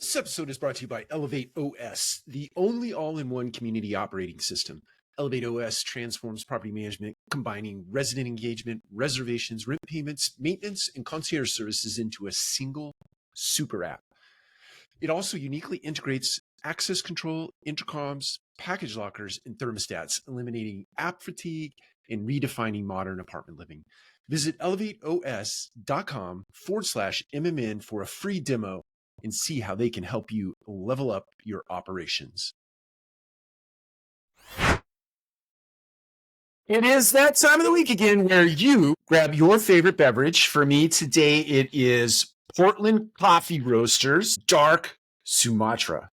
This episode is brought to you by ElevateOS, the only all-in-one community operating system. ElevateOS transforms property management, combining resident engagement, reservations, rent payments, maintenance, and concierge services into a single super app. It also uniquely integrates access control, intercoms, package lockers, and thermostats, eliminating app fatigue and redefining modern apartment living. Visit elevateos.com/MMN for a free demo and see how they can help you level up your operations. It is that time of the week again where you grab your favorite beverage. For me today, it is Portland Coffee Roasters Dark Sumatra.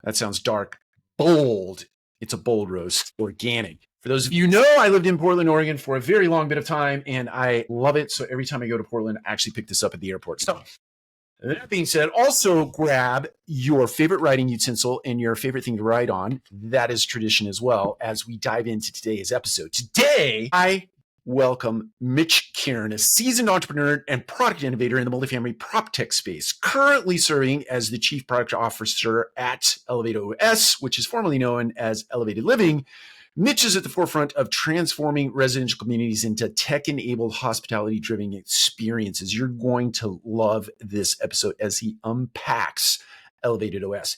That sounds dark, bold. It's a bold roast, organic. For those of you who know, I lived in Portland, Oregon for a very long bit of time, and I love it. So every time I go to Portland, I actually pick this up at the airport. So that being said, also grab your favorite writing utensil and your favorite thing to write on. That is tradition as well as we dive into today's episode. Today, I welcome Mitch Karren, a seasoned entrepreneur and product innovator in the multifamily proptech space, currently serving as the Chief Product Officer at ElevateOS, which is formerly known as Elevated Living. Mitch is at the forefront of transforming residential communities into tech-enabled, hospitality-driven experiences. You're going to love this episode as he unpacks ElevateOS.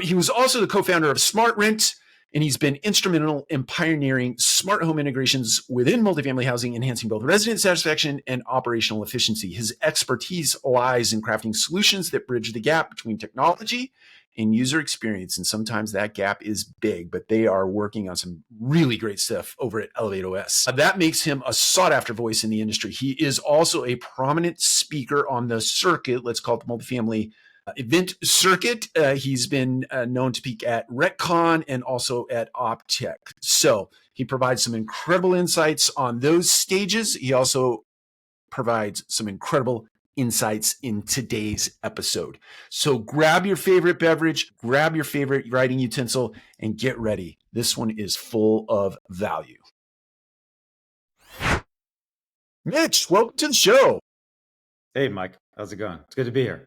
He was also the co-founder of SmartRent, and he's been instrumental in pioneering smart home integrations within multifamily housing, enhancing both resident satisfaction and operational efficiency. His expertise lies in crafting solutions that bridge the gap between technology and user experience. And sometimes that gap is big, but they are working on some really great stuff over at ElevateOS. That makes him a sought after voice in the industry. He is also a prominent speaker on the circuit. Let's call it the multifamily event circuit. He's been known to speak at RecCon and also at proptech. So he provides some incredible insights on those stages. He also provides some incredible insights in today's episode. So grab your favorite beverage, grab your favorite writing utensil, and get ready. This one is full of value. Mitch, welcome to the show. Hey, Mike. How's it going? It's good to be here.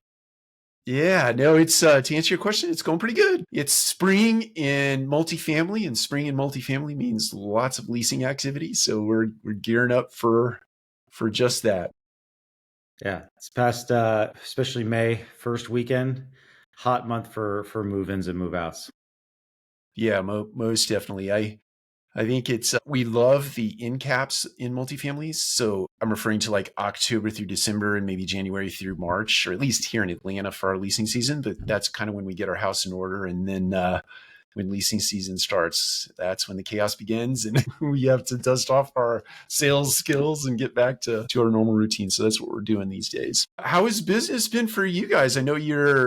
Yeah, no, it's to answer your question, it's going pretty good. It's spring in multifamily, and spring in multifamily means lots of leasing activity. So we're gearing up for just that. Yeah, it's past, especially May, first weekend, hot month for move-ins and move-outs. Yeah, most definitely. I think it's, we love the end caps in multifamilies. So I'm referring to like October through December and maybe January through March, or at least here in Atlanta for our leasing season. But that's kind of when we get our house in order. And then when leasing season starts, that's when the chaos begins and we have to dust off our sales skills and get back to our normal routine. So that's what we're doing these days. How has business been for you guys? I know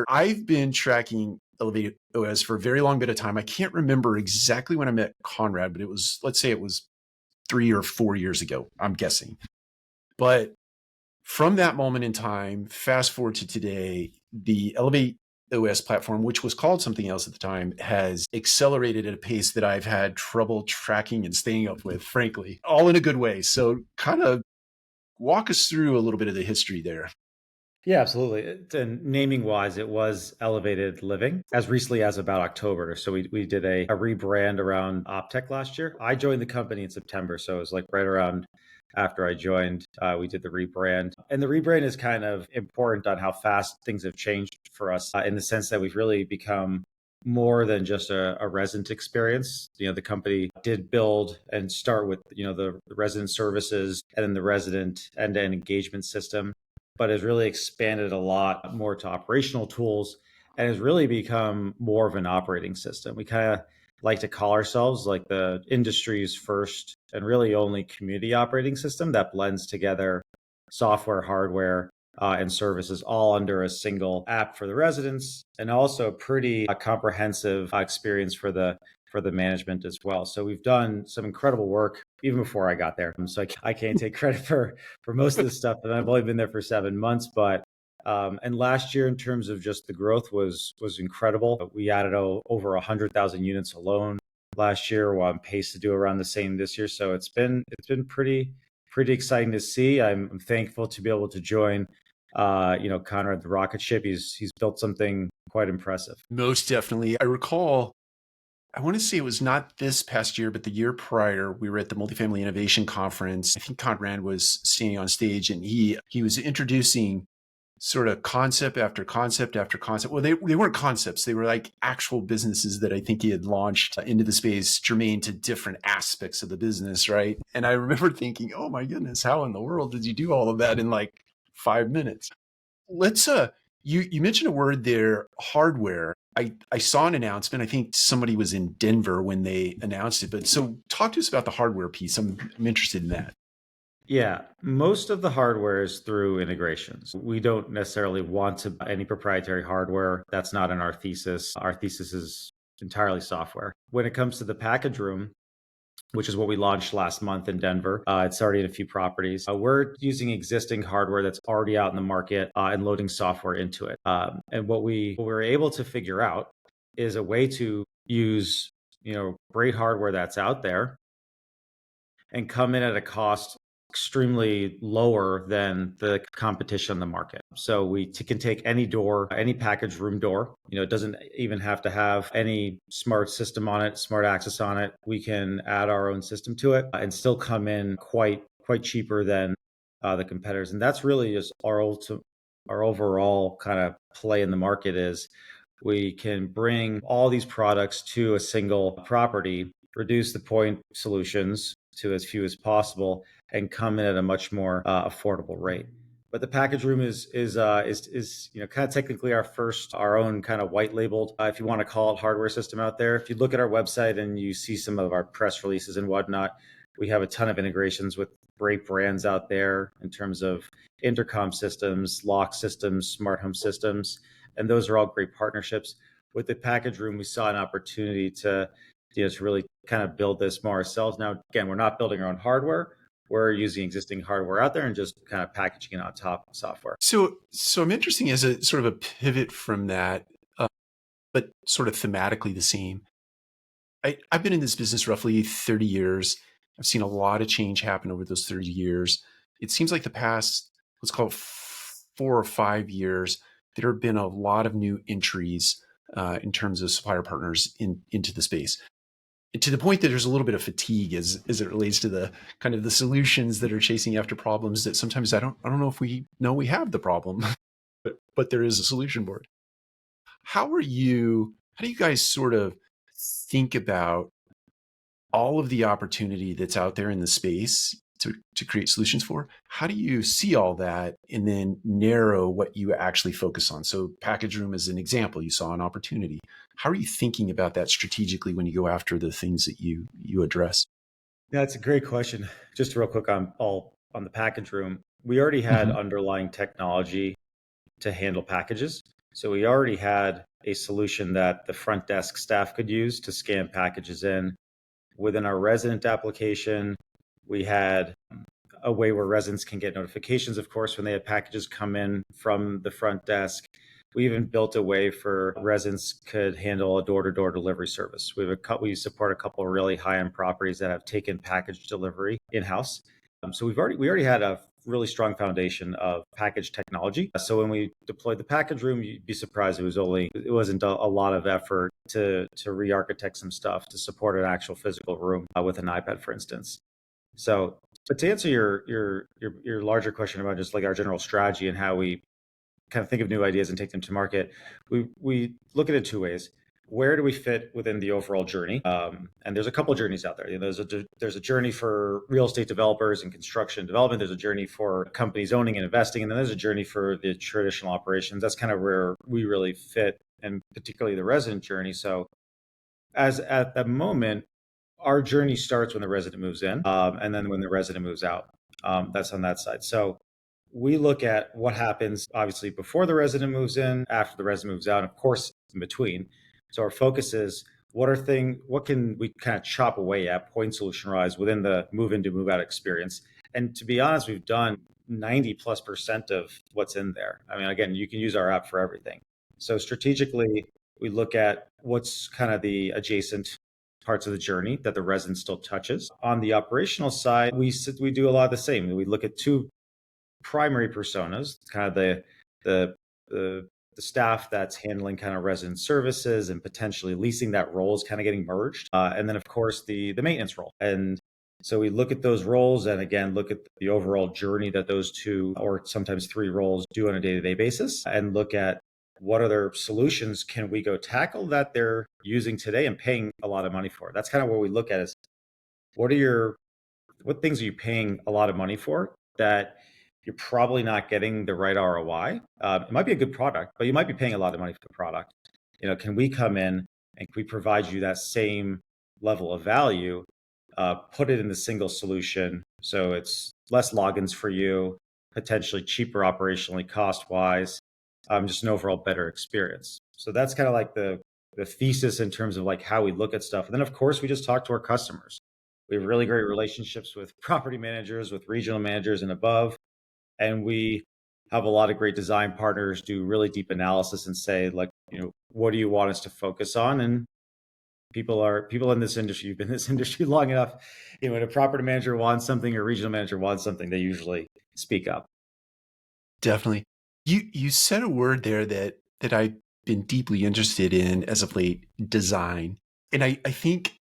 I've been tracking ElevateOS for a very long bit of time. I can't remember exactly when I met Conrad, but let's say it was 3 or 4 years ago, I'm guessing. But from that moment in time, fast forward to today, the ElevateOS platform, which was called something else at the time, has accelerated at a pace that I've had trouble tracking and staying up with, frankly, all in a good way. So kind of walk us through a little bit of the history there. Yeah, absolutely. And naming wise, it was Elevated Living as recently as about October. So we did a rebrand around proptech last year. I joined the company in September. So it was like right around after I joined, we did the rebrand. And the rebrand is kind of important on how fast things have changed for us in the sense that we've really become more than just a resident experience. The company did build and start with, the resident services and then the resident end-to-end engagement system, but has really expanded a lot more to operational tools and has really become more of an operating system. We kind of like to call ourselves like the industry's first and really only community operating system that blends together software, hardware, and services all under a single app for the residents, and also a pretty comprehensive experience for the management as well. So we've done some incredible work even before I got there. So I can't take credit for most of this stuff, and I've only been there for 7 months. But and last year, in terms of just the growth, was incredible. We added over 100,000 units alone last year. We're on pace to do around the same this year. So it's been pretty exciting to see. I'm thankful to be able to join. Conrad the rocket ship. He's built something quite impressive. Most definitely. I recall, I want to say it was not this past year, but the year prior, we were at the Multifamily Innovation Conference. I think Conrad was standing on stage and he was introducing sort of concept after concept after concept. Well, they weren't concepts. They were like actual businesses that I think he had launched into the space germane to different aspects of the business, right? And I remember thinking, oh my goodness, how in the world did you do all of that in like 5 minutes? Let's you mentioned a word there, hardware. I saw an announcement. I think somebody was in Denver when they announced it. But so talk to us about the hardware piece. I'm interested in that. Yeah, most of the hardware is through integrations. We don't necessarily want to buy any proprietary hardware. That's not in our thesis. Our thesis is entirely software. When it comes to the package room, which is what we launched last month in Denver. It's already in a few properties. We're using existing hardware that's already out in the market and loading software into it. And what we were able to figure out is a way to use, great hardware that's out there and come in at a cost extremely lower than the competition on the market. So we can take any door, any package room door. It doesn't even have to have any smart system on it, smart access on it. We can add our own system to it and still come in quite cheaper than the competitors. And that's really just our overall kind of play in the market is we can bring all these products to a single property, reduce the point solutions to as few as possible, and come in at a much more affordable rate. But the package room is kind of technically our own kind of white labeled, if you want to call it, hardware system out there. If you look at our website and you see some of our press releases and whatnot, we have a ton of integrations with great brands out there in terms of intercom systems, lock systems, smart home systems, and those are all great partnerships. With the package room, we saw an opportunity to really kind of build this more ourselves. Now, again, we're not building our own hardware. We're using existing hardware out there and just kind of packaging it on top of software. So I'm interesting as a sort of a pivot from that, but sort of thematically the same. I've been in this business roughly 30 years. I've seen a lot of change happen over those 30 years. It seems like the past, let's call it 4 or 5 years, there have been a lot of new entries in terms of supplier partners into the space. To the point that there's a little bit of fatigue as it relates to the kind of the solutions that are chasing after problems that sometimes I don't know if we know we have the problem, but there is a solution board. How do you guys sort of think about all of the opportunity that's out there in the space to create solutions for? How do you see all that and then narrow what you actually focus on? So package room is an example. You saw an opportunity. How are you thinking about that strategically when you go after the things that you address? Yeah, that's a great question. Just real quick on the package room. We already had underlying technology to handle packages. So we already had a solution that the front desk staff could use to scan packages in. Within our resident application, we had a way where residents can get notifications, of course, when they have packages come in from the front desk. We even built a way for residents could handle a door-to-door delivery service. We support a couple of really high-end properties that have taken package delivery in-house. So we already had a really strong foundation of package technology. So when we deployed the package room, you'd be surprised it wasn't a lot of effort to re-architect some stuff to support an actual physical room with an iPad, for instance. So, but to answer your larger question about just like our general strategy and how we kind of think of new ideas and take them to market, we look at it two ways. Where do we fit within the overall journey? And there's a couple of journeys out there. There's a journey for real estate developers and construction development. There's a journey for companies owning and investing, and then there's a journey for the traditional operations. That's kind of where we really fit, and particularly the resident journey. So, as at the moment, our journey starts when the resident moves in, and then when the resident moves out. That's on that side. So we look at what happens obviously before the resident moves in, after the resident moves out, and of course in between. So our focus is what can we kind of chop away at point solution wise within the move in to move out experience. And to be honest, we've done 90+% of what's in there. I mean, again, you can use our app for everything. So strategically, we look at what's kind of the adjacent parts of the journey that the resident still touches. On the operational side, we do a lot of the same. We look at two primary personas, kind of the the staff that's handling kind of resident services and potentially leasing, that role is kind of getting merged. And then, of course, the maintenance role. And so we look at those roles and again, look at the overall journey that those two or sometimes three roles do on a day-to-day basis and look at what other solutions can we go tackle that they're using today and paying a lot of money for. That's kind of what we look at is what things are you paying a lot of money for that you're probably not getting the right ROI. It might be a good product, but you might be paying a lot of money for the product. Can we come in and can we provide you that same level of value, put it in the single solution so it's less logins for you, potentially cheaper operationally cost wise, just an overall better experience. So that's kind of like the thesis in terms of like how we look at stuff. And then of course we just talk to our customers. We have really great relationships with property managers, with regional managers and above. And we have a lot of great design partners do really deep analysis and say, like, what do you want us to focus on? And people in this industry, you've been in this industry long enough, when a property manager wants something or regional manager wants something, they usually speak up. Definitely. You said a word there that I've been deeply interested in as of late, design. And I think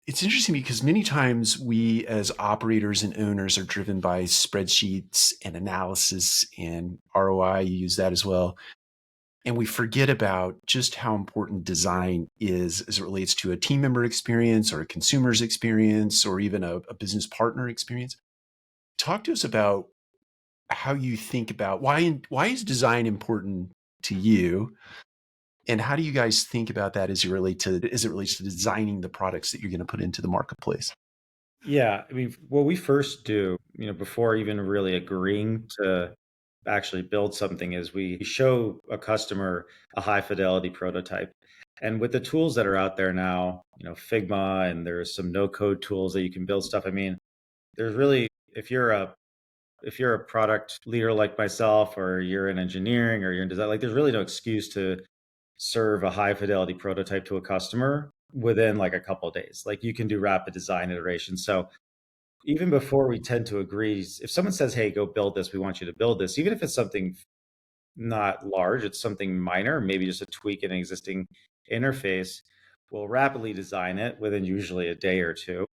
it's interesting because many times we as operators and owners are driven by spreadsheets and analysis and ROI, you use that as well. And we forget about just how important design is as it relates to a team member experience or a consumer's experience or even a business partner experience. Talk to us about how you think about why is design important to you, and how do you guys think about that as it relates to designing the products that you're going to put into the marketplace? Yeah, I mean, what we first do, before even really agreeing to actually build something is we show a customer a high fidelity prototype. And with the tools that are out there now, Figma, and there's some no code tools that you can build stuff. I mean, there's really, if you're a product leader like myself, or you're in engineering or you're in design, like there's really no excuse to serve a high fidelity prototype to a customer within like a couple of days. Like you can do rapid design iteration. So even before we tend to agree, if someone says, hey, go build this, we want you to build this, even if it's something not large, it's something minor, maybe just a tweak in an existing interface, we'll rapidly design it within usually a day or two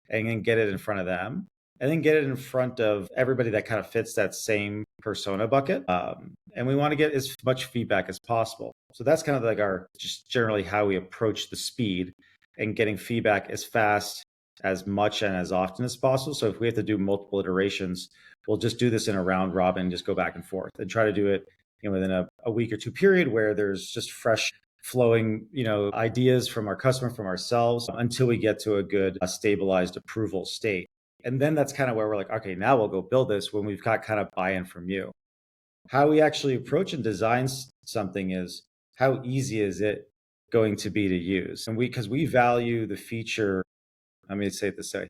and then get it in front of them and then get it in front of everybody that kind of fits that same persona bucket. And we want to get as much feedback as possible. So that's kind of like our just generally how we approach the speed and getting feedback as fast, as much, and as often as possible. So if we have to do multiple iterations, we'll just do this in a round robin, just go back and forth and try to do it within a week or two period where there's just fresh flowing, ideas from our customer, from ourselves, until we get to a good stabilized approval state. And then that's kind of where we're like, okay, now we'll go build this when we've got kind of buy-in from you. How we actually approach and design something is how easy is it going to be to use? And because we value the feature, let me say it this way,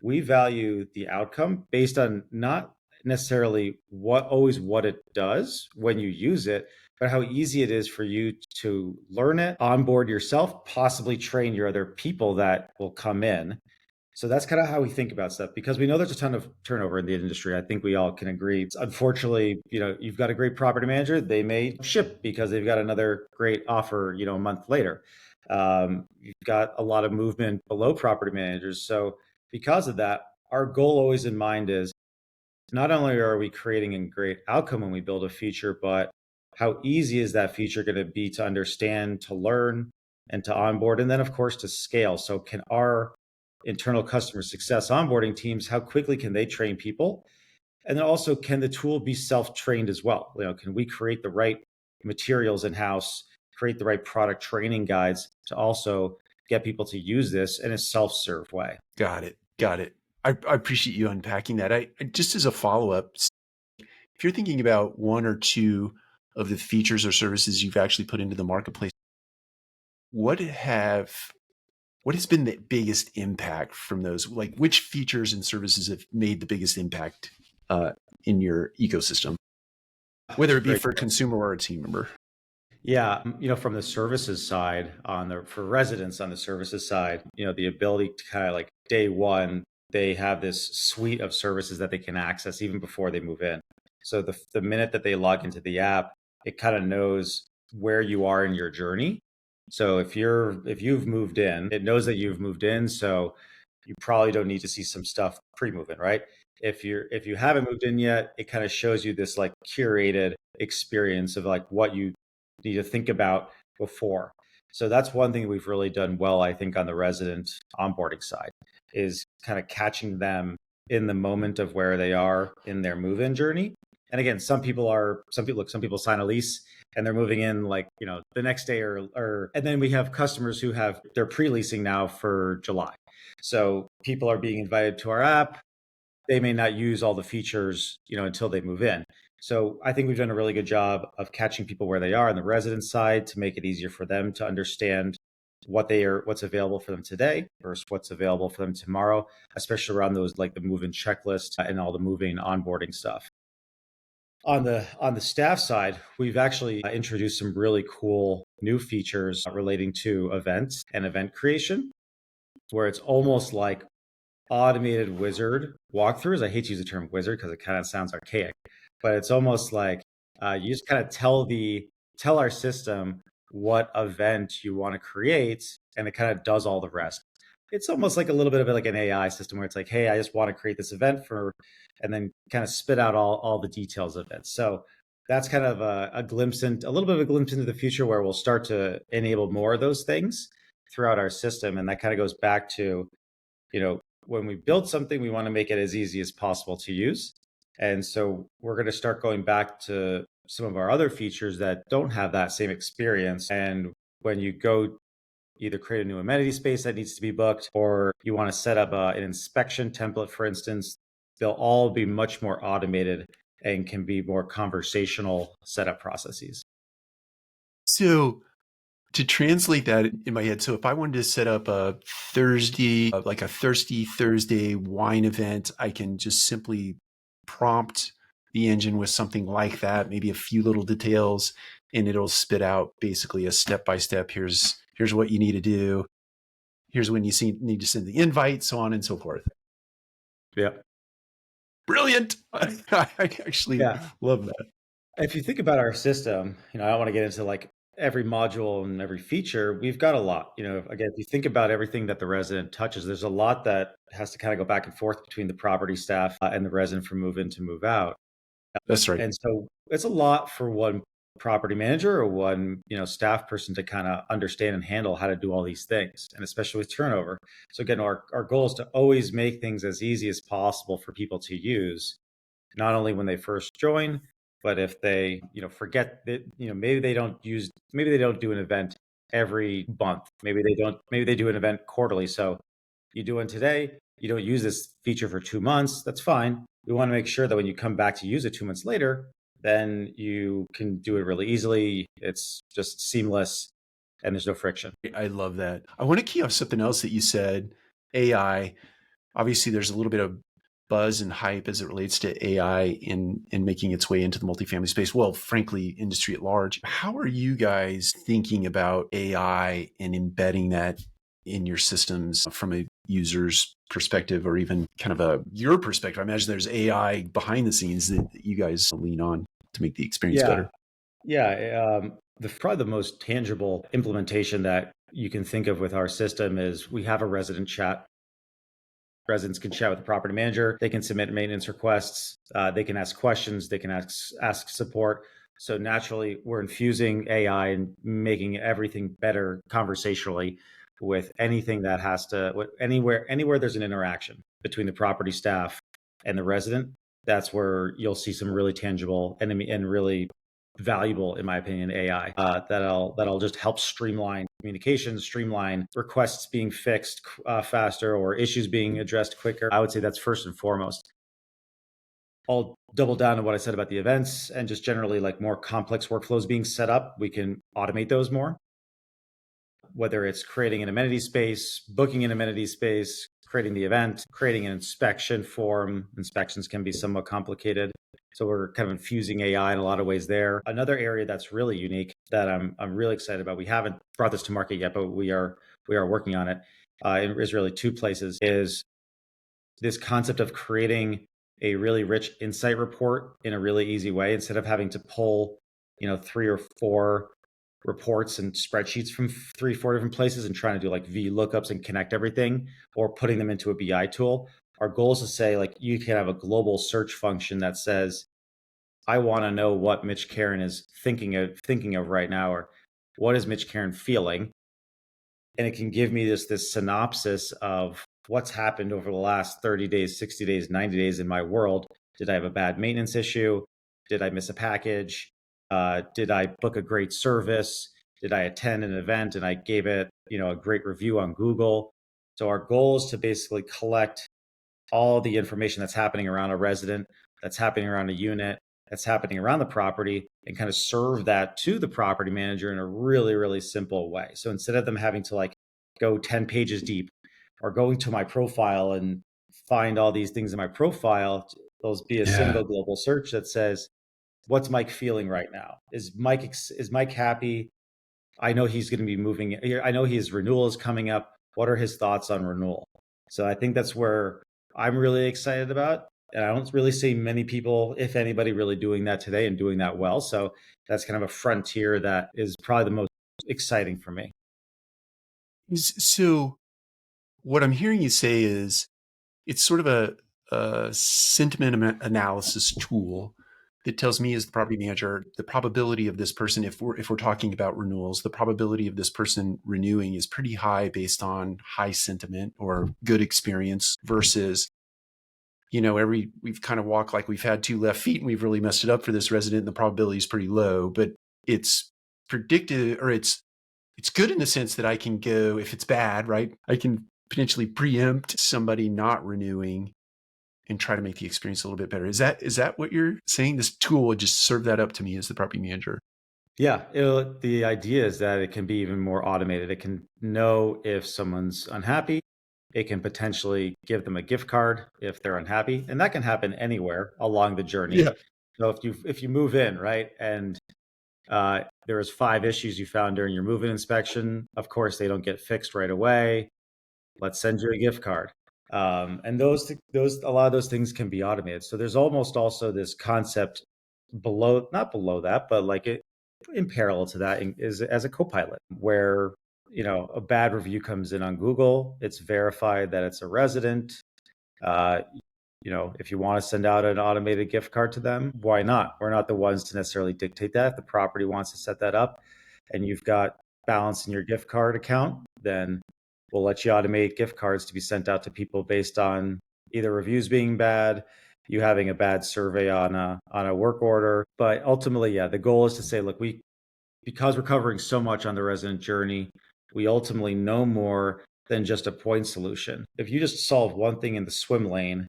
we value the outcome based on not necessarily what it does when you use it, but how easy it is for you to learn it, onboard yourself, possibly train your other people that will come in. So that's kind of how we think about stuff, because we know there's a ton of turnover in the industry. I think we all can agree. Unfortunately, you've got a great property manager, they may ship because they've got another great offer, a month later. You've got a lot of movement below property managers. So because of that, our goal always in mind is not only are we creating a great outcome when we build a feature, but how easy is that feature going to be to understand, to learn, and to onboard, and then of course to scale. So can our internal customer success onboarding teams, how quickly can they train people? And then also, can the tool be self-trained as well? Can we create the right materials in-house, create the right product training guides to also get people to use this in a self-serve way? Got it. I appreciate you unpacking that. I just as a follow-up, if you're thinking about one or two of the features or services you've actually put into the marketplace, what has been the biggest impact from those? Like, which features and services have made the biggest impact in your ecosystem, whether it be for a consumer or a team member? Yeah, from the services side, for residents on the services side, the ability to kind of like day one, they have this suite of services that they can access even before they move in. So the minute that they log into the app, it kind of knows where you are in your journey. So if you've moved in, it knows that you've moved in. So you probably don't need to see some stuff pre-move-in, right? If you haven't moved in yet, it kind of shows you this like curated experience of like what you need to think about before. So that's one thing we've really done well, I think, on the resident onboarding side, is kind of catching them in the moment of where they are in their move-in journey. And again, some people sign a lease and they're moving in like, the next day and then we have customers who they're pre-leasing now for July. So people are being invited to our app. They may not use all the features, until they move in. So I think we've done a really good job of catching people where they are on the resident side to make it easier for them to understand what's available for them today versus what's available for them tomorrow, especially around those like the move-in checklist and all the moving onboarding stuff. On the staff side, we've actually introduced some really cool new features relating to events and event creation, where it's almost like automated wizard walkthroughs. I hate to use the term wizard because it kind of sounds archaic, but it's almost like you just kind of tell our system what event you want to create, and it kind of does all the rest. It's almost like a little bit of like an AI system where it's like, hey, I just want to create this event and then kind of spit out all the details of it. So that's kind of a little bit of a glimpse into the future where we'll start to enable more of those things throughout our system. And that kind of goes back to, when we build something, we want to make it as easy as possible to use. And so we're going to start going back to some of our other features that don't have that same experience. And when you go either create a new amenity space that needs to be booked, or you want to set up an inspection template, for instance, they'll all be much more automated and can be more conversational setup processes. So to translate that in my head, so if I wanted to set up a Thursday, like a Thirsty Thursday wine event, I can just simply prompt the engine with something like that, maybe a few little details, and it'll spit out basically a step-by-step. Here's what you need to do. Here's when you need to send the invite, so on and so forth. Yeah. Brilliant. I actually love that. If you think about our system, I don't want to get into like every module and every feature. We've got a lot. Again, if you think about everything that the resident touches, there's a lot that has to kind of go back and forth between the property staff and the resident from move in to move out. That's right. And so it's a lot for one property manager or one, staff person to kind of understand and handle how to do all these things, and especially with turnover. So again, our goal is to always make things as easy as possible for people to use, not only when they first join, but if they, forget that, maybe they don't do an event every month. Maybe they do an event quarterly. So you do one today, you don't use this feature for 2 months. That's fine. We want to make sure that when you come back to use it 2 months later, then you can do it really easily. It's just seamless and there's no friction. I love that. I want to key off something else that you said, AI. Obviously, there's a little bit of buzz and hype as it relates to AI in making its way into the multifamily space. Well, frankly, industry at large. How are you guys thinking about AI and embedding that in your systems from a user's perspective, or even kind of your perspective? I imagine there's AI behind the scenes that you guys lean on to make the experience better. Yeah. Probably the most tangible implementation that you can think of with our system is we have a resident chat. Residents can chat with the property manager. They can submit maintenance requests. They can ask questions. They can ask support. So naturally, we're infusing AI and making everything better conversationally with anything that has to anywhere there's an interaction between the property staff and the resident. That's where you'll see some really tangible and really valuable, in my opinion, AI that'll just help streamline communications, streamline requests being fixed faster, or issues being addressed quicker. I would say that's first and foremost. I'll double down on what I said about the events and just generally like more complex workflows being set up. We can automate those more, whether it's creating an amenity space, booking an amenity space, creating the event, creating an inspection form. Inspections can be somewhat complicated. So we're kind of infusing AI in a lot of ways there. Another area that's really unique that I'm really excited about, we haven't brought this to market yet, but we are working on it. Is really two places, is this concept of creating a really rich insight report in a really easy way, instead of having to pull, 3 or 4 reports and spreadsheets from 3, 4 different places and trying to do like V lookups and connect everything or putting them into a BI tool. Our goal is to say, like, you can have a global search function that says, I want to know what Mitch Karren is thinking of right now, or what is Mitch Karren feeling? And it can give me this synopsis of what's happened over the last 30 days, 60 days, 90 days in my world. Did I have a bad maintenance issue? Did I miss a package? Did I book a great service? Did I attend an event and I gave it, a great review on Google? So our goal is to basically collect all the information that's happening around a resident, that's happening around a unit, that's happening around the property, and kind of serve that to the property manager in a really, really simple way. So instead of them having to like go 10 pages deep or going to my profile and find all these things in my profile, there'll be a Yeah. single global search that says, what's Mike feeling right now? Is Mike happy? I know he's going to be moving. I know his renewal is coming up. What are his thoughts on renewal? So I think that's where I'm really excited about. And I don't really see many people, if anybody, really doing that today and doing that well. So that's kind of a frontier that is probably the most exciting for me. So what I'm hearing you say is it's sort of a sentiment analysis tool that tells me as the property manager the probability of this person, if we're talking about renewals, the probability of this person renewing is pretty high based on high sentiment or good experience versus, we've kind of walked like we've had 2 left feet and we've really messed it up for this resident and the probability is pretty low, but it's predicted, or it's good in the sense that I can go, if it's bad, right, I can potentially preempt somebody not renewing and try to make the experience a little bit better. Is that what you're saying? This tool would just serve that up to me as the property manager. Yeah, the idea is that it can be even more automated. It can know if someone's unhappy. It can potentially give them a gift card if they're unhappy, and that can happen anywhere along the journey. Yeah. So if you move in, right, and there was 5 issues you found during your move-in inspection, of course they don't get fixed right away. Let's send you a gift card. And those a lot of those things can be automated. So there's almost also this concept below, not below that, but like it in parallel to that is as a co-pilot where a bad review comes in on Google, it's verified that it's a resident. Uh, if you want to send out an automated gift card to them, why not? We're not the ones to necessarily dictate that. If the property wants to set that up and you've got balance in your gift card account, then we'll let you automate gift cards to be sent out to people based on either reviews being bad, you having a bad survey on a work order. But ultimately, yeah, the goal is to say, look, because we're covering so much on the resident journey, we ultimately know more than just a point solution. If you just solve one thing in the swim lane,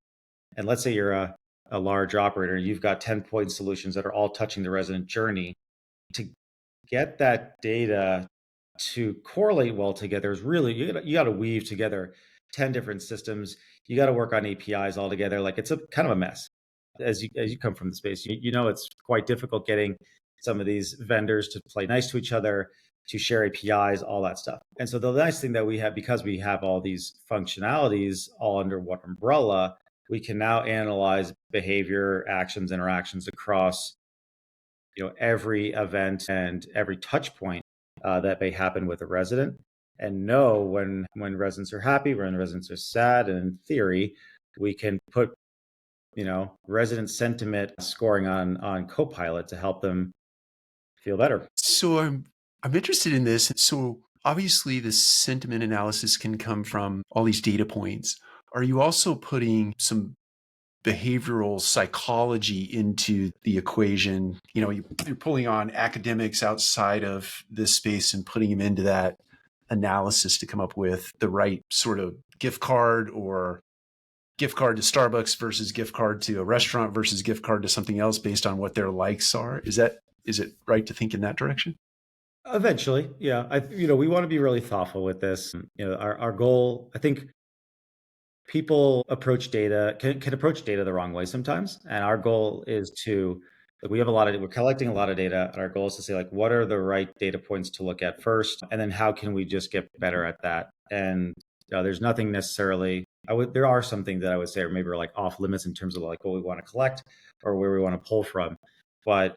and let's say you're a large operator, you've got 10 point solutions that are all touching the resident journey, to get that data to correlate well together is really, you got to weave together 10 different systems. You got to work on APIs all together. Like, it's a kind of a mess. As you come from the space, it's quite difficult getting some of these vendors to play nice to each other, to share APIs, all that stuff. And so the nice thing that we have, because we have all these functionalities all under one umbrella, we can now analyze behavior, actions, interactions across every event and every touch point that may happen with a resident, and know when residents are happy, when residents are sad. And in theory, we can put resident sentiment scoring on Copilot to help them feel better. So I'm interested in this. So obviously the sentiment analysis can come from all these data points. Are you also putting some behavioral psychology into the equation? You're pulling on academics outside of this space and putting them into that analysis to come up with the right sort of gift card, or gift card to Starbucks versus gift card to a restaurant versus gift card to something else based on what their likes are. Is it right to think in that direction? Eventually, yeah. We want to be really thoughtful with this. Our goal, I think, people approach data can approach data the wrong way sometimes, and our goal is to, like, we're collecting a lot of data, and our goal is to say, like, what are the right data points to look at first, and then how can we just get better at that. And there's nothing necessarily, there are some things that I would say are maybe like off limits in terms of like what we want to collect or where we want to pull from, but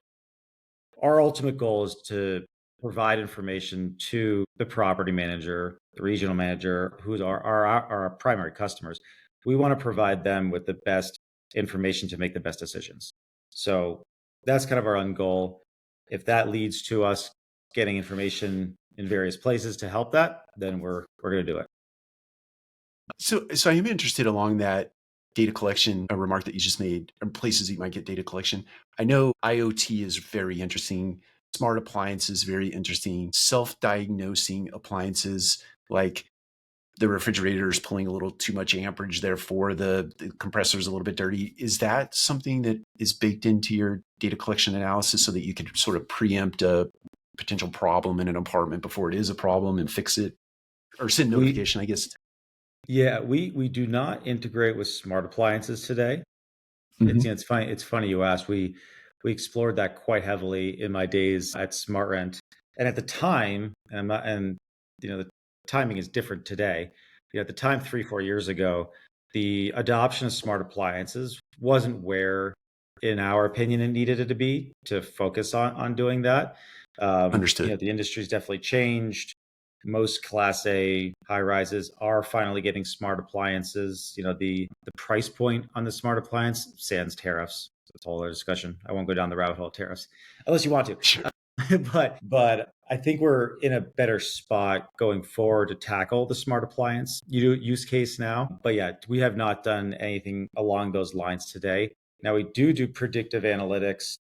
our ultimate goal is to provide information to the property manager, the regional manager, who's our primary customers. We want to provide them with the best information to make the best decisions. So that's kind of our end goal. If that leads to us getting information in various places to help that, then we're going to do it. So I am interested along that data collection, a remark that you just made, and places that you might get data collection. I know IoT is very interesting. Smart appliances, very interesting. Self-diagnosing appliances, like the refrigerator is pulling a little too much amperage, therefore the compressor is a little bit dirty. Is that something that is baked into your data collection analysis so that you can sort of preempt a potential problem in an apartment before it is a problem and fix it, or send notification, I guess? Yeah, we do not integrate with smart appliances today. Mm-hmm. It's funny you asked. We explored that quite heavily in my days at SmartRent, and at the time, and the timing is different today. At the time, 3-4 years ago, the adoption of smart appliances wasn't where, in our opinion, it needed it to be to focus on doing that. Understood. The industry's definitely changed. Most Class A high rises are finally getting smart appliances. The price point on the smart appliance, sans tariffs. That's a whole other discussion. I won't go down the rabbit hole of tariffs unless you want to. Sure. But I think we're in a better spot going forward to tackle the smart appliance use case now. But yeah, we have not done anything along those lines today. Now we do predictive analytics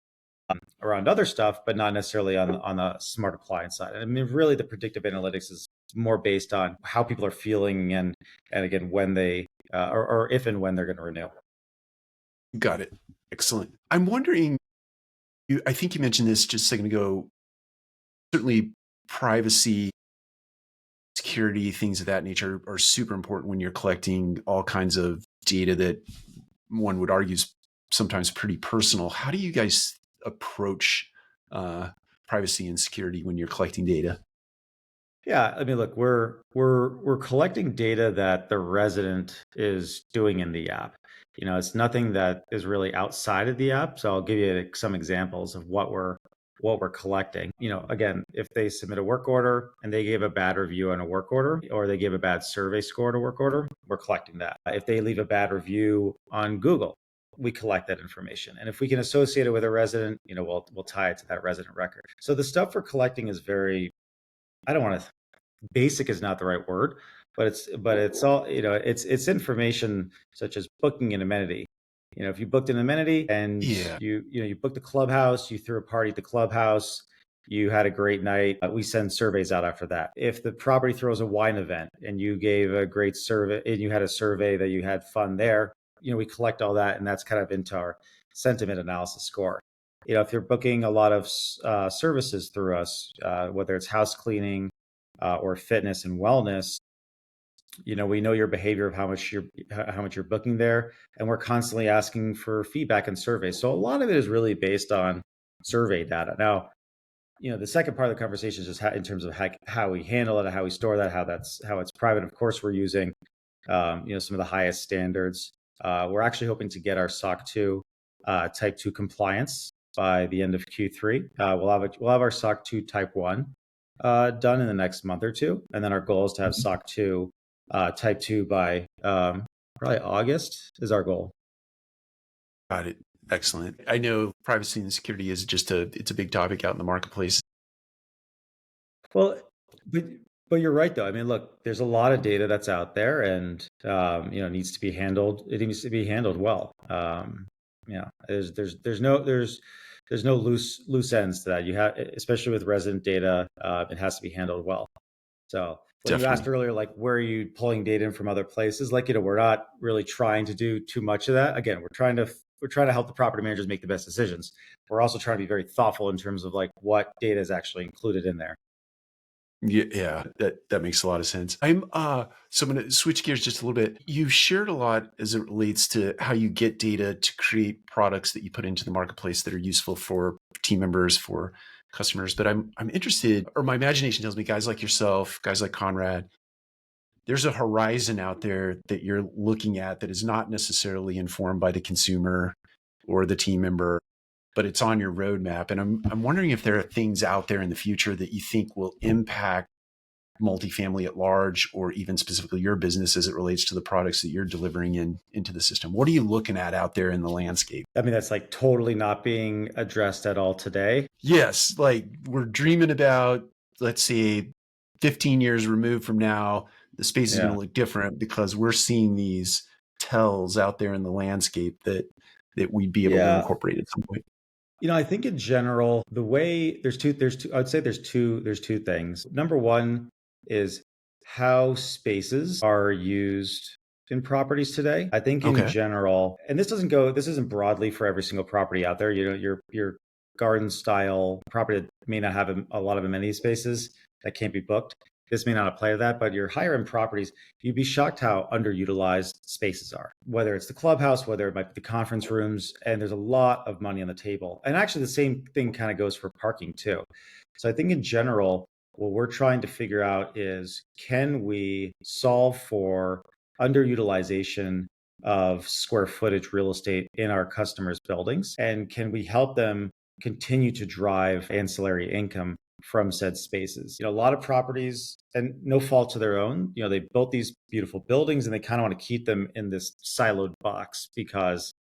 around other stuff, but not necessarily on the smart appliance side. I mean, really, the predictive analytics is more based on how people are feeling and again when they or if and when they're going to renew. Got it. Excellent. I'm wondering, I think you mentioned this just a second ago. Certainly, privacy, security, things of that nature are super important when you're collecting all kinds of data that one would argue is sometimes pretty personal. How do you guys approach privacy and security when you're collecting data? Yeah, I mean, look, we're collecting data that the resident is doing in the app. It's nothing that is really outside of the app. So I'll give you some examples of what we're collecting. Again, if they submit a work order and they gave a bad review on a work order, or they gave a bad survey score to work order, we're collecting that. If they leave a bad review on Google, we collect that information. And if we can associate it with a resident, we'll tie it to that resident record. So the stuff we're collecting is very, I don't want to, basic is not the right word, but it's all, it's information such as booking an amenity. If you booked an amenity and Yeah. you booked the clubhouse, you threw a party at the clubhouse, you had a great night, we send surveys out after that. If the property throws a wine event and you gave a great survey and you had a survey that you had fun there, we collect all that, and that's kind of into our sentiment analysis score. If you're booking a lot of services through us, whether it's house cleaning or fitness and wellness, we know your behavior of how much you're booking there, and we're constantly asking for feedback and surveys. So a lot of it is really based on survey data. Now, the second part of the conversation is just in terms of how we handle it, how we store that, how it's private. Of course, we're using some of the highest standards. We're actually hoping to get our SOC 2 Type 2 compliance by the end of Q3. We'll have our SOC 2 Type 1 done in the next month or two, and then our goal is to have SOC 2 Type 2 by probably August is our goal. Got it. Excellent. I know privacy and security is it's a big topic out in the marketplace. Well, but you're right though. I mean, look, there's a lot of data that's out there, and needs to be handled. It needs to be handled well. There's no loose ends to that. You have, especially with resident data, it has to be handled well. So when you asked earlier, like, where are you pulling data in from other places? Like, we're not really trying to do too much of that. Again, we're trying to help the property managers make the best decisions. We're also trying to be very thoughtful in terms of like what data is actually included in there. Yeah, that makes a lot of sense. So I'm going to switch gears just a little bit. You shared a lot as it relates to how you get data to create products that you put into the marketplace that are useful for team members, for customers. But I'm interested, or my imagination tells me, guys like yourself, guys like Conrad, there's a horizon out there that you're looking at that is not necessarily informed by the consumer or the team member. but it's on your roadmap. And I'm wondering if there are things out there in the future that you think will impact multifamily at large, or even specifically your business as it relates to the products that you're delivering into the system. What are you looking at out there in the landscape? I mean, that's like totally not being addressed at all today. Yes, like we're dreaming about, let's say, 15 years removed from now, the space is going Yeah. to look different because we're seeing these tells out there in the landscape that we'd be able to Yeah. incorporate at some point. I think in general, the way there's two, I would say there's two things. Number one is how spaces are used in properties today. I think in Okay. general, and this isn't broadly for every single property out there. Your garden style property that may not have a lot of amenity spaces that can't be booked. This may not apply to that, but your higher end properties, you'd be shocked how underutilized spaces are, whether it's the clubhouse, whether it might be the conference rooms, and there's a lot of money on the table. And actually, the same thing kind of goes for parking too. So I think in general, what we're trying to figure out is, can we solve for underutilization of square footage real estate in our customers' buildings? And can we help them continue to drive ancillary income from said spaces? A lot of properties, and no fault to their own, they built these beautiful buildings and they kind of want to keep them in this siloed box because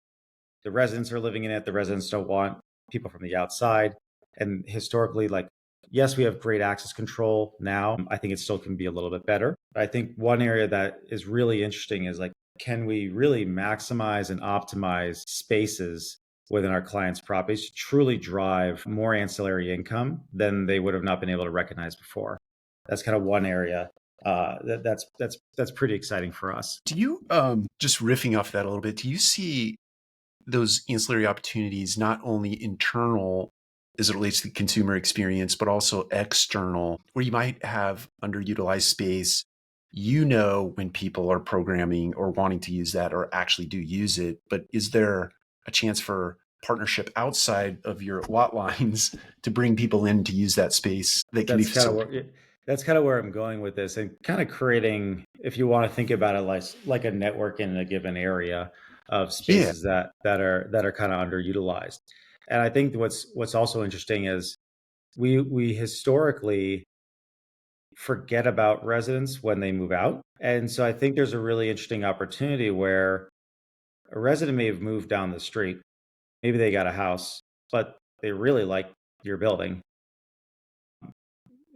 the residents are living in it. The residents don't want people from the outside. And historically, like, yes, we have great access control now. I think it still can be a little bit better. But I think one area that is really interesting is, like, can we really maximize and optimize spaces within our clients' properties to truly drive more ancillary income than they would have not been able to recognize before? That's kind of one area that's pretty exciting for us. Do you, just riffing off that a little bit, do you see those ancillary opportunities not only internal as it relates to the consumer experience, but also external, where you might have underutilized space? When people are programming or wanting to use that or actually do use it, but is there a chance for partnership outside of your lot lines to bring people in to use that space that can be that's kind of facilitated? where that's kind of where I'm going with this, and kind of creating, if you want to think about it like a network in a given area of Yeah. spaces that are kind of underutilized. And I think what's also interesting is we historically forget about residents when they move out. And so I think there's a really interesting opportunity where a resident may have moved down the street, maybe they got a house, but they really like your building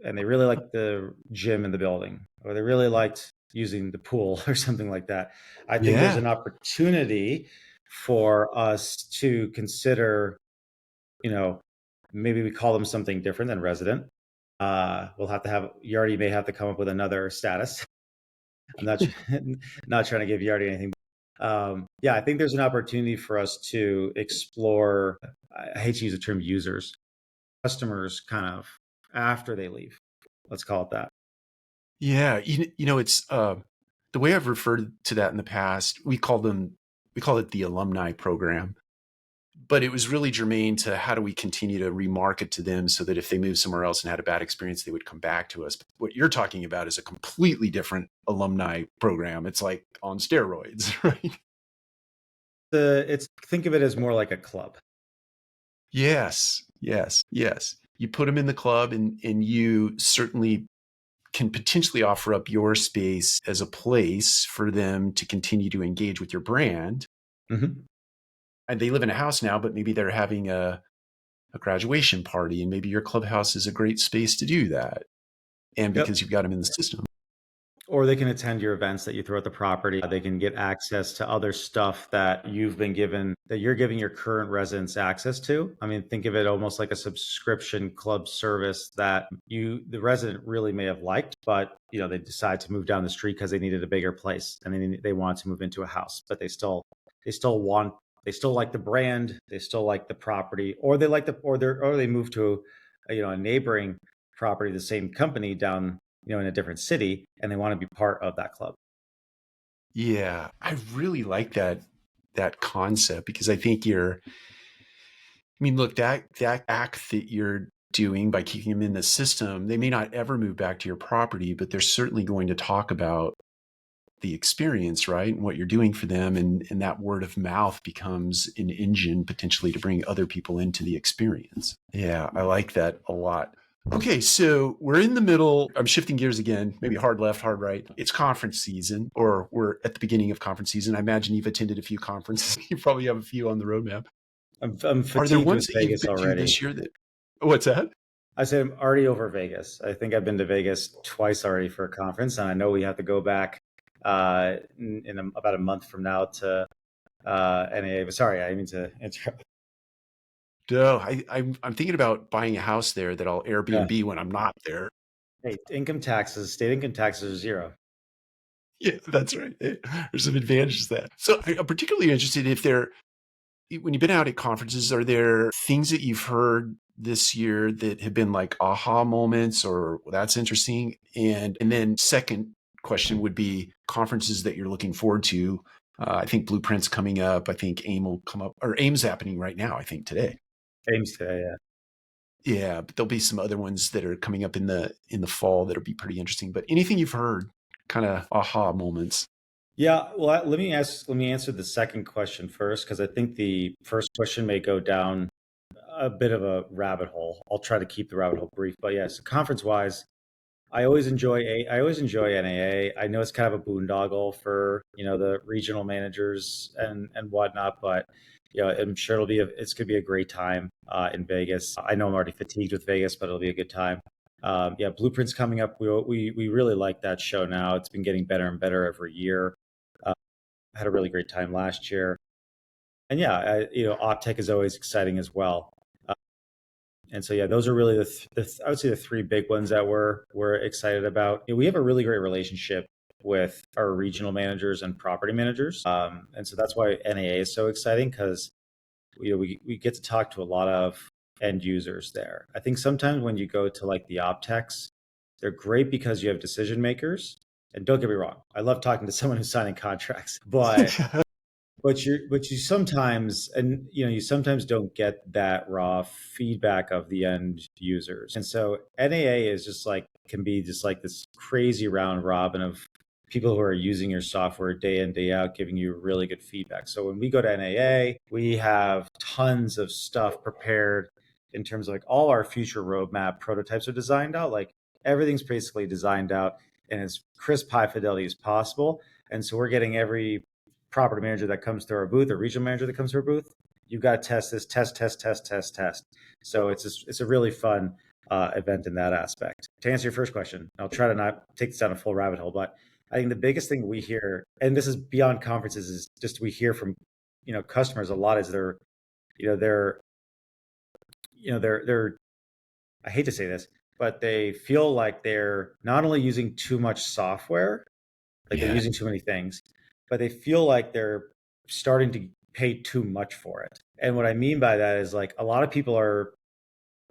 and they really liked the gym in the building, or they really liked using the pool or something like that. I think there's Yeah. an opportunity for us to consider, you know, maybe we call them something different than resident. We'll have to have, you already may have to come up with another status. I'm not not trying to give Yardi anything. Yeah, I think there's an opportunity for us to explore. I hate to use the term users, customers, kind of after they leave. Let's call it that. Yeah. It's the way I've referred to that in the past, we call it the alumni program, but it was really germane to how do we continue to remarket to them so that if they move somewhere else and had a bad experience, they would come back to us. But what you're talking about is a completely different alumni program. It's like on steroids, right? It's, think of it as more like a club. Yes, yes, yes. You put them in the club, and you certainly can potentially offer up your space as a place for them to continue to engage with your brand. Hmm. And they live in a house now, but maybe they're having a graduation party, and maybe your clubhouse is a great space to do that. And Yep. because you've got them in the system. Or they can attend your events that you throw at the property. They can get access to other stuff that you're giving your current residents access to. I mean, think of it almost like a subscription club service that the resident really may have liked, but they decide to move down the street because they needed a bigger place and they wanted to move into a house, but they still want, they still like the brand, they still like the property, or they move to a neighboring property, the same company down in a different city, and they want to be part of that club. Yeah, I really like that concept because I think look, that act that you're doing by keeping them in the system, they may not ever move back to your property, but they're certainly going to talk about the experience, right? And what you're doing for them. And that word of mouth becomes an engine potentially to bring other people into the experience. Yeah, I like that a lot. Okay, so we're in the middle. I'm shifting gears again, maybe hard left, hard right. It's conference season, or we're at the beginning of conference season. I imagine you've attended a few conferences. You probably have a few on the roadmap. I'm Are there fatigued with ones that you've Vegas been to already. this year that, what's that? I said I'm already over Vegas. I think I've been to Vegas twice already for a conference, and I know we have to go back about a month from now to NAA. But sorry, I mean to interrupt. No, I'm thinking about buying a house there that I'll Yeah. Airbnb when I'm not there. Hey, state income taxes are zero. Yeah, that's right. There's some advantages to that. So I'm particularly interested if when you've been out at conferences, are there things that you've heard this year that have been like aha moments or "Well, that's interesting? And then second question would be conferences that you're looking forward to. I think Blueprint's coming up. I think AIM will come up, or AIM's happening right now, I think today. Aims today, yeah. Yeah, but there'll be some other ones that are coming up in the fall that'll be pretty interesting. But anything you've heard, kind of aha moments. Yeah, well, let me answer the second question first, because I think the first question may go down a bit of a rabbit hole. I'll try to keep the rabbit hole brief, but yes, conference wise, I always enjoy NAA. I know it's kind of a boondoggle for the regional managers and whatnot, but I'm sure it's gonna be a great time in Vegas. I know I'm already fatigued with Vegas, but it'll be a good time. Yeah, Blueprint's coming up. We really like that show now. It's been getting better and better every year. Uh, had a really great time last year, and yeah, OpTech is always exciting as well. And so, yeah, those are really I would say the three big ones that we're excited about. We have a really great relationship with our regional managers and property managers, and so that's why NAA is so exciting, because we get to talk to a lot of end users there. I think sometimes when you go to like the optechs, they're great because you have decision makers. And don't get me wrong, I love talking to someone who's signing contracts, but you sometimes, you sometimes don't get that raw feedback of the end users. And so NAA is just like, can be just like this crazy round robin of people who are using your software day in, day out, giving you really good feedback. So when we go to NAA, we have tons of stuff prepared in terms of like all our future roadmap prototypes are designed out. Like everything's basically designed out in as crisp high fidelity as possible. And so we're getting every property manager that comes through our booth, or regional manager that comes through our booth, you've got to test this, test. So it's a really fun event in that aspect. To answer your first question, I'll try to not take this down a full rabbit hole, but I think the biggest thing we hear, and this is beyond conferences, is just we hear from customers a lot, is they're they're I hate to say this, but they feel like they're not only using too much software, like they're Yeah. using too many things, but they feel like they're starting to pay too much for it. And what I mean by that is like a lot of people are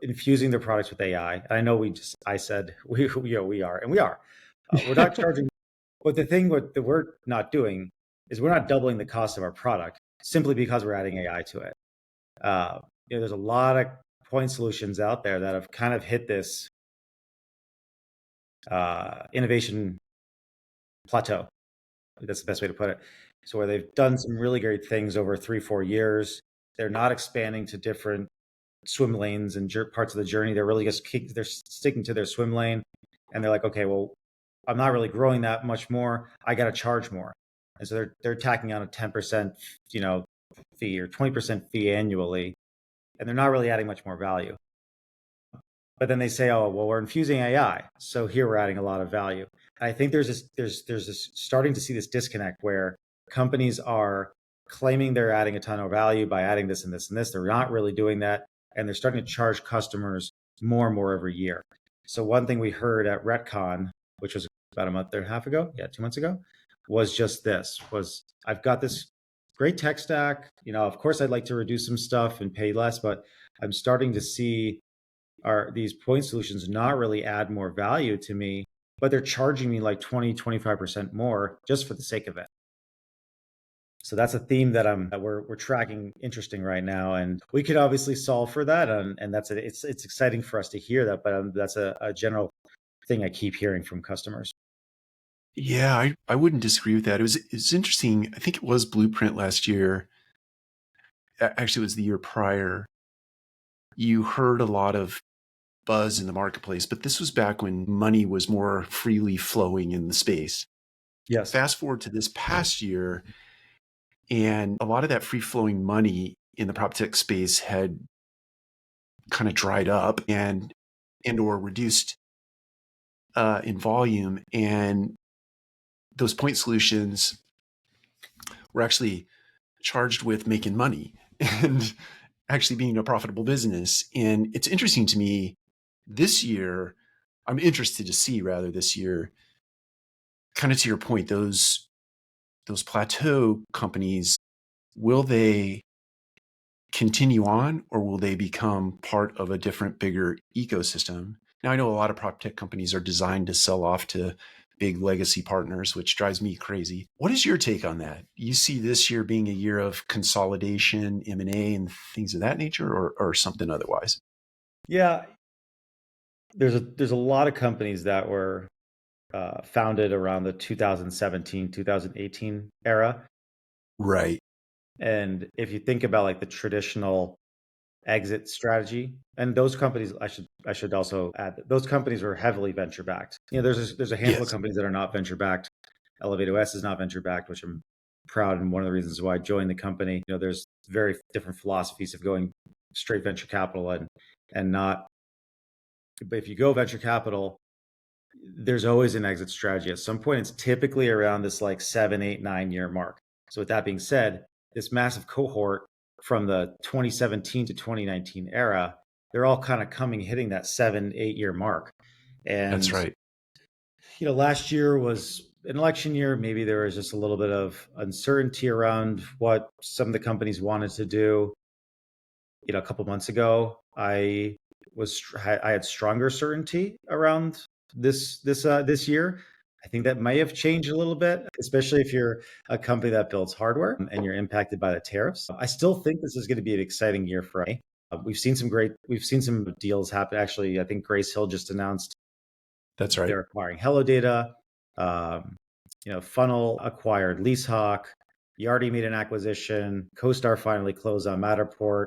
infusing their products with AI. And I know I said we are, and we are. We're not charging, but the thing that we're not doing is we're not doubling the cost of our product simply because we're adding AI to it. There's a lot of point solutions out there that have kind of hit this innovation plateau. That's the best way to put it. So where they've done some really great things over 3-4 years, they're not expanding to different swim lanes and parts of the journey. They're really they're sticking to their swim lane, and they're like, okay, well, I'm not really growing that much more. I got to charge more, and so they're tacking on a 10% fee or 20% fee annually, and they're not really adding much more value. But then they say, oh, well, we're infusing AI, so here we're adding a lot of value. And I think there's this starting to see this disconnect where companies are claiming they're adding a ton of value by adding this and this and this. They're not really doing that, and they're starting to charge customers more and more every year. So one thing we heard at RetCon, which was about a month and a half ago, 2 months ago, was just this: was I've got this great tech stack. Of course, I'd like to reduce some stuff and pay less, but I'm starting to see are these point solutions not really add more value to me, but they're charging me like 20-25% more just for the sake of it. So that's a theme that we're tracking interesting right now, and we could obviously solve for that, and it's exciting for us to hear that, but that's a general thing I keep hearing from customers. Yeah, I wouldn't disagree with that. It's interesting. I think it was Blueprint last year. Actually, it was the year prior. You heard a lot of buzz in the marketplace, but this was back when money was more freely flowing in the space. Yes. Fast forward to this past year, and a lot of that free flowing money in the prop tech space had kind of dried up and or reduced in volume, and those point solutions were actually charged with making money and actually being a profitable business. And it's interesting to me this year, I'm interested to see rather this year, kind of to your point, those plateau companies, will they continue on or will they become part of a different, bigger ecosystem? Now, I know a lot of prop tech companies are designed to sell off to big legacy partners, which drives me crazy. What is your take on that? You see this year being a year of consolidation, M&A, and things of that nature, or something otherwise? Yeah, there's a lot of companies that were founded around the 2017, 2018 era. Right. And if you think about like the traditional exit strategy, and those companies, I should also add that those companies were heavily venture backed. There's a handful of Yes. companies that are not venture backed. ElevateOS is not venture backed, which I'm proud, and one of the reasons why I joined the company. There's very different philosophies of going straight venture capital and not. But if you go venture capital, there's always an exit strategy. At some point, it's typically around this like 7, 8, 9 year mark. So with that being said, this massive cohort from the 2017 to 2019 era, they're all kind of hitting that 7, 8 year mark. That's And right. last year was an election year. Maybe there was just a little bit of uncertainty around what some of the companies wanted to do. A couple months ago, I had stronger certainty around this year. I think that may have changed a little bit, especially if you're a company that builds hardware and you're impacted by the tariffs. I still think this is going to be an exciting year for me. We've seen some deals happen. Actually, I think Grace Hill just announced That's right. they're acquiring Hello Data. Um, Funnel acquired Leasehawk. Yardi made an acquisition. CoStar finally closed on Matterport.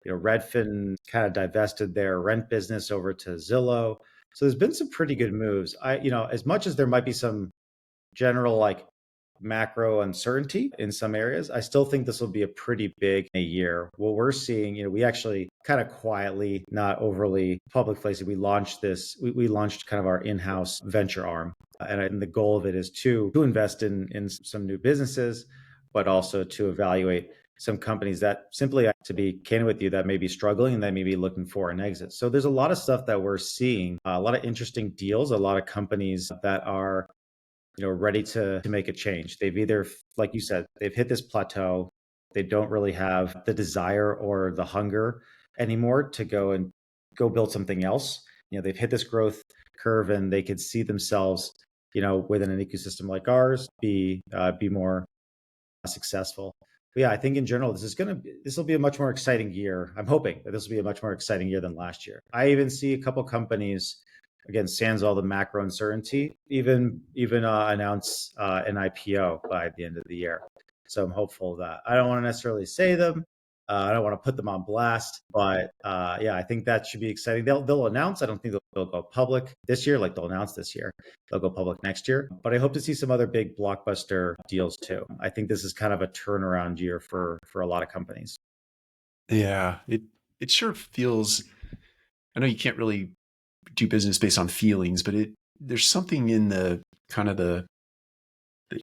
Redfin kind of divested their rent business over to Zillow. So there's been some pretty good moves. As much as there might be some general like macro uncertainty in some areas, I still think this will be a pretty big year. What we're seeing, we actually kind of quietly, not overly public facing, we launched we launched kind of our in-house venture arm. And the goal of it is to invest in some new businesses, but also to evaluate some companies that simply, to be candid with you, that may be struggling and that may be looking for an exit. So there's a lot of stuff that we're seeing, a lot of interesting deals, a lot of companies that are ready to make a change. They've either, like you said, they've hit this plateau. They don't really have the desire or the hunger anymore to go build something else. They've hit this growth curve and they could see themselves, within an ecosystem like ours, be more successful. But yeah, I think in general, this will be a much more exciting year. I'm hoping that this will be a much more exciting year than last year. I even see a couple companies, again, sans all the macro uncertainty, even announce an IPO by the end of the year. So I'm hopeful that I don't want to necessarily say them. I don't want to put them on blast, but yeah, I think that should be exciting. They'll announce. I don't think they'll go public this year, like they'll announce this year. They'll go public next year. But I hope to see some other big blockbuster deals too. I think this is kind of a turnaround year for a lot of companies. Yeah. It sure feels. I know you can't really do business based on feelings, but there's something in the kind of the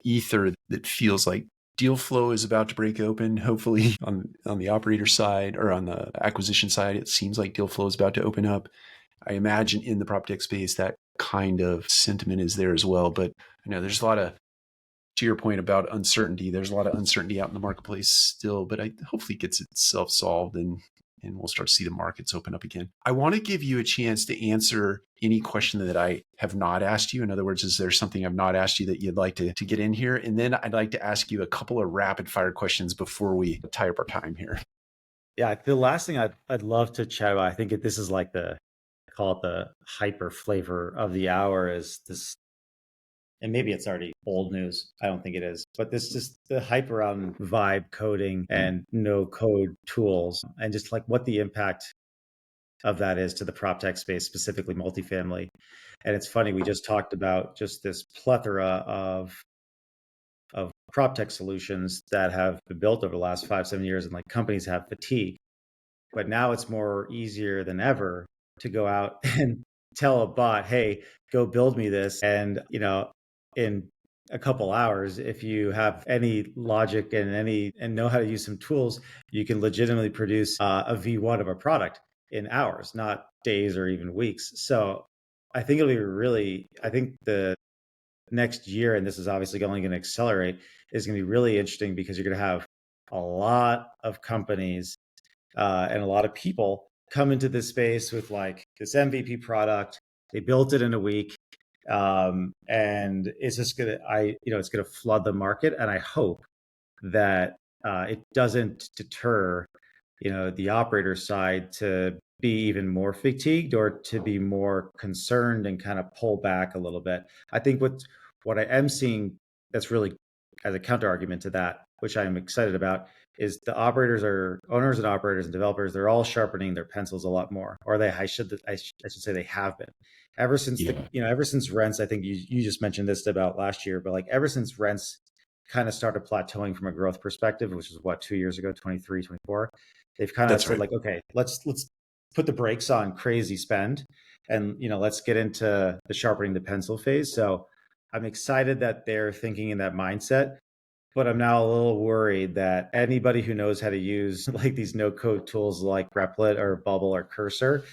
ether that feels like deal flow is about to break open. Hopefully on the operator side or on the acquisition side, it seems like deal flow is about to open up. I imagine in the prop tech space, that kind of sentiment is there as well. But I know there's a lot of, to your point about uncertainty, there's a lot of uncertainty out in the marketplace still, but I hopefully it gets itself solved and we'll start to see the markets open up again. I want to give you a chance to answer any question that I have not asked you. In other words, is there something I've not asked you that you'd like to get in here? And then I'd like to ask you a couple of rapid fire questions before we tie up our time here. Yeah, the last thing I'd love to chat about, I think this is like call it the hyper flavor of the hour, is this and maybe it's already old news. I don't think it is, but this just the hype around vibe coding and no code tools and just like what the impact of that is to the proptech space, specifically multifamily. And it's funny, we just talked about just this plethora of prop tech solutions that have been built over the last 5, 7 years, and like companies have fatigue. But now it's more easier than ever to go out and tell a bot, hey, go build me this. And, in a couple hours, if you have any logic and know how to use some tools, you can legitimately produce a V1 of a product in hours, not days or even weeks. So I think I think the next year, and this is obviously only going to accelerate, is going to be really interesting because you're going to have a lot of companies and a lot of people come into this space with like this MVP product. They built it in a week, and it's just it's gonna flood the market. And I hope that it doesn't deter, the operator side to be even more fatigued or to be more concerned and kind of pull back a little bit. I think what I am seeing that's really as a counter argument to that, which I am excited about, is the owners and operators and developers, they're all sharpening their pencils a lot more, or I should say they have been ever since Yeah, ever since rents. I think you just mentioned this about last year, but like ever since rents kind of started plateauing from a growth perspective, which is what, 2 years ago, 23, 24, they've kind of that's said right. like, okay, let's put the brakes on crazy spend, and let's get into the sharpening the pencil phase. So I'm excited that they're thinking in that mindset, but I'm now a little worried that anybody who knows how to use like these no code tools like Replit or Bubble or Cursor,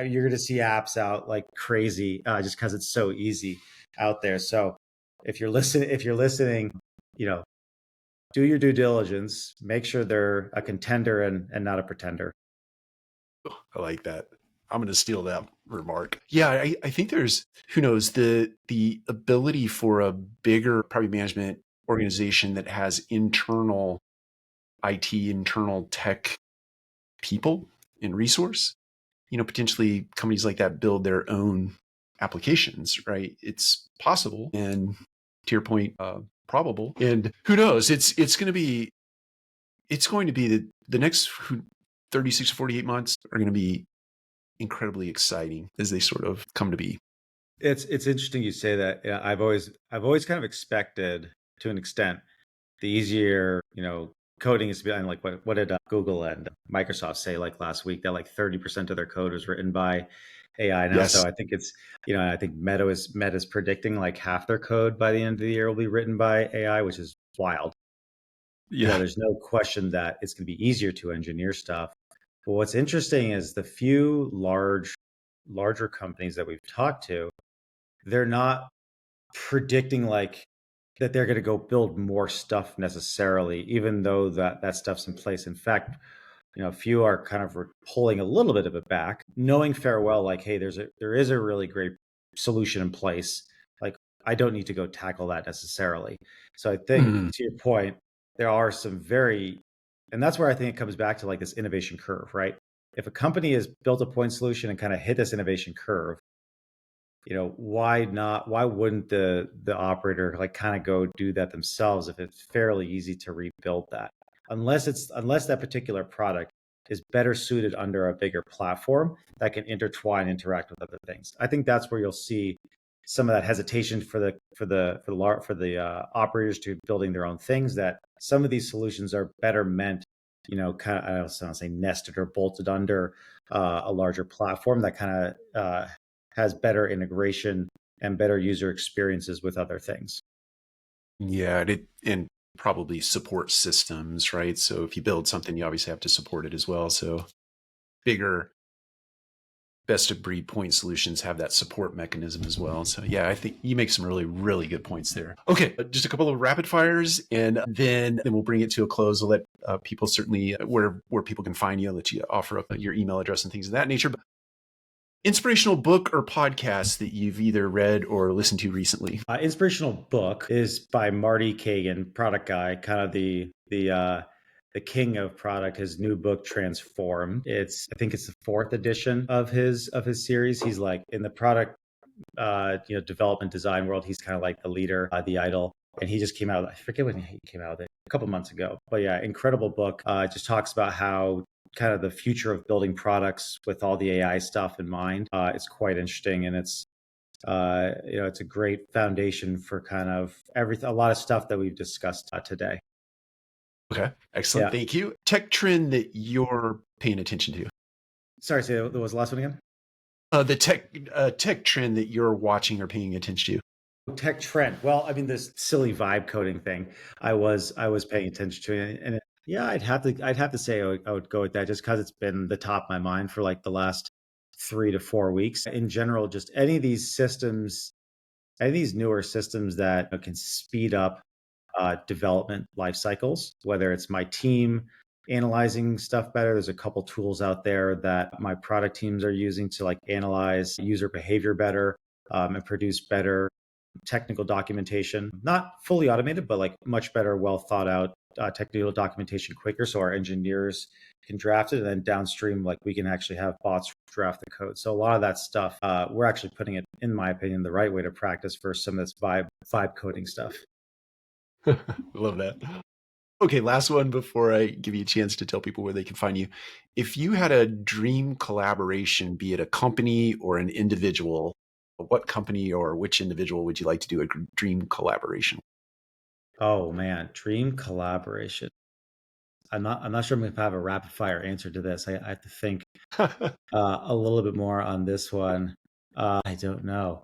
you're going to see apps out like crazy, just because it's so easy out there. So if you're listening, you know, do your due diligence, make sure they're a contender and not a pretender. I like that. I'm going to steal that remark. Yeah, I think there's, who knows, the ability for a bigger property management organization that has internal IT, internal tech people and resource, potentially companies like that build their own applications, right? It's possible, and to your point, probable. And who knows? It's going to be the next 36 to 48 months are going to be incredibly exciting as they sort of come to be. It's interesting you say that. Yeah, I've always kind of expected, to an extent, the easier, coding is to be. And like what did Google and Microsoft say like last week, that like 30% of their code is written by AI now. So Yes. I think it's, I think Meta's predicting like half their code by the end of the year will be written by AI, which is wild. Yeah. There's no question that it's going to be easier to engineer stuff. But what's interesting is the few larger companies that we've talked to, they're not predicting like that they're going to go build more stuff necessarily, even though that stuff's in place. In fact, a few are kind of pulling a little bit of it back, knowing farewell, like, hey, there is a really great solution in place. Like, I don't need to go tackle that necessarily. So I think, Mm. to your point, there are some and that's where I think it comes back to like this innovation curve, right? If a company has built a point solution and kind of hit this innovation curve, why wouldn't the operator like kind of go do that themselves if it's fairly easy to rebuild that, unless that particular product is better suited under a bigger platform that can intertwine, interact with other things. I think that's where you'll see some of that hesitation for the operators to building their own things, that some of these solutions are better meant, kind of, I don't want to say nested or bolted under a larger platform that kind of has better integration and better user experiences with other things. Yeah. And probably support systems, right? So if you build something, you obviously have to support it as well. So bigger, best of breed point solutions have that support mechanism as well. So yeah, I think you make some really, really good points there. Okay, just a couple of rapid fires, and then we'll bring it to a close. I'll let people certainly where people can find you. I'll let you offer up your email address and things of that nature. But inspirational book or podcast that you've either read or listened to recently? Inspirational book is by Marty Kagan, product guy, kind of the king of product. His new book, Transform. I think it's the fourth edition of his series. He's like in the product development design world. He's kind of like the leader, the idol. And he just came out, I forget when he came out with it, a couple months ago. But yeah, incredible book. Just talks about how kind of the future of building products with all the AI stuff in mind. It's quite interesting, and it's it's a great foundation for kind of a lot of stuff that we've discussed today. Okay, excellent. Yeah. Thank you. Tech trend that you're paying attention to. Sorry, say what was the last one again? The tech trend that you're watching or paying attention to. Tech trend. Well, I mean, this silly vibe coding thing, I was paying attention to it, and yeah, I'd have to say I would go with that just because it's been the top of my mind for like the last 3 to 4 weeks. In general, just any of these systems, any of these newer systems that can speed up development life cycles, whether it's my team analyzing stuff better. There's a couple tools out there that my product teams are using to like analyze user behavior better, and produce better technical documentation, not fully automated, but like much better, well thought out technical documentation quicker. So our engineers can draft it, and then downstream, like we can actually have bots draft the code. So a lot of that stuff, we're actually putting it, in my opinion, the right way to practice for some of this vibe coding stuff. Love that. Okay, last one before I give you a chance to tell people where they can find you. If you had a dream collaboration, be it a company or an individual, what company or which individual would you like to do a dream collaboration? Oh man, dream collaboration. I'm not sure if I have a rapid fire answer to this. I have to think a little bit more on this one. I don't know.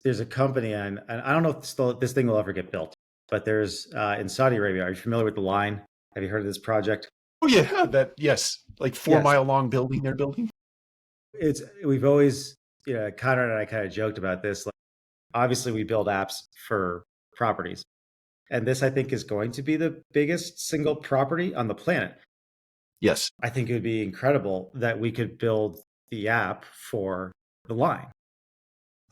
There's a company, and I don't know if this thing will ever get built, but there's in Saudi Arabia. Are you familiar with the line? Have you heard of this project? Oh yeah, yes, like four Yes, mile long building they're building. we've always, Conrad and I kind of joked about this. Like, obviously, we build apps for properties, and this I think is going to be the biggest single property on the planet. Yes, I think it would be incredible that we could build the app for the line.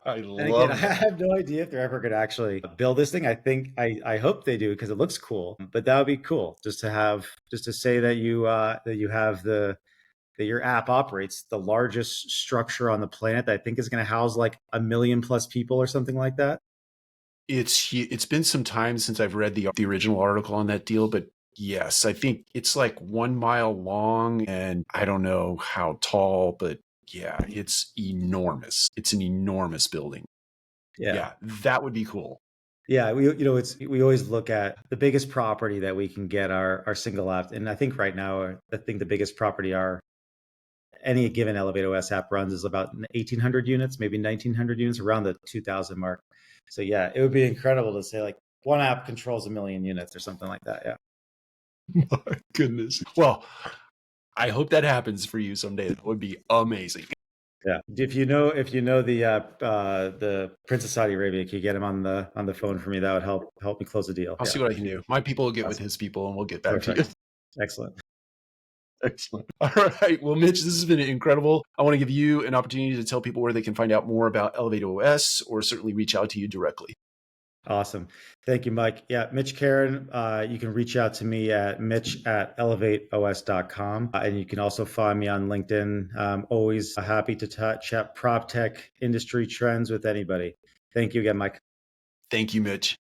I And again, I love that. have no idea if they're ever going to actually build this thing. I hope they do because it looks cool. But that would be cool just to say that you have that your app operates the largest structure on the planet that I think is going to house like 1 million plus people or something like that. It's been some time since I've read the original article on that deal, but yes, I think it's like 1 mile long and I don't know how tall, but yeah, it's enormous. It's an enormous building. Yeah. Yeah, that would be cool. Yeah, we always look at the biggest property that we can get our single app, and I think right now I think the biggest property our any given ElevateOS app runs is about 1,800 units, maybe 1,900 units, around the 2,000 mark. So yeah, it would be incredible to say like one app controls 1 million units or something like that. Yeah. My goodness. Well, I hope that happens for you someday. That would be amazing. Yeah. If you know the Prince of Saudi Arabia, can you get him on the phone for me? That would help me close the deal. I'll Yeah. see what I can do. My people will get with Awesome. his people and we'll get back to you. Perfect. Excellent. Excellent. All right. Well, Mitch, this has been incredible. I want to give you an opportunity to tell people where they can find out more about ElevateOS or certainly reach out to you directly. Awesome. Thank you, Mike. Yeah, Mitch Karren, you can reach out to me at mitch@elevateos.com. And you can also find me on LinkedIn. I'm always happy to chat prop tech industry trends with anybody. Thank you again, Mike. Thank you, Mitch.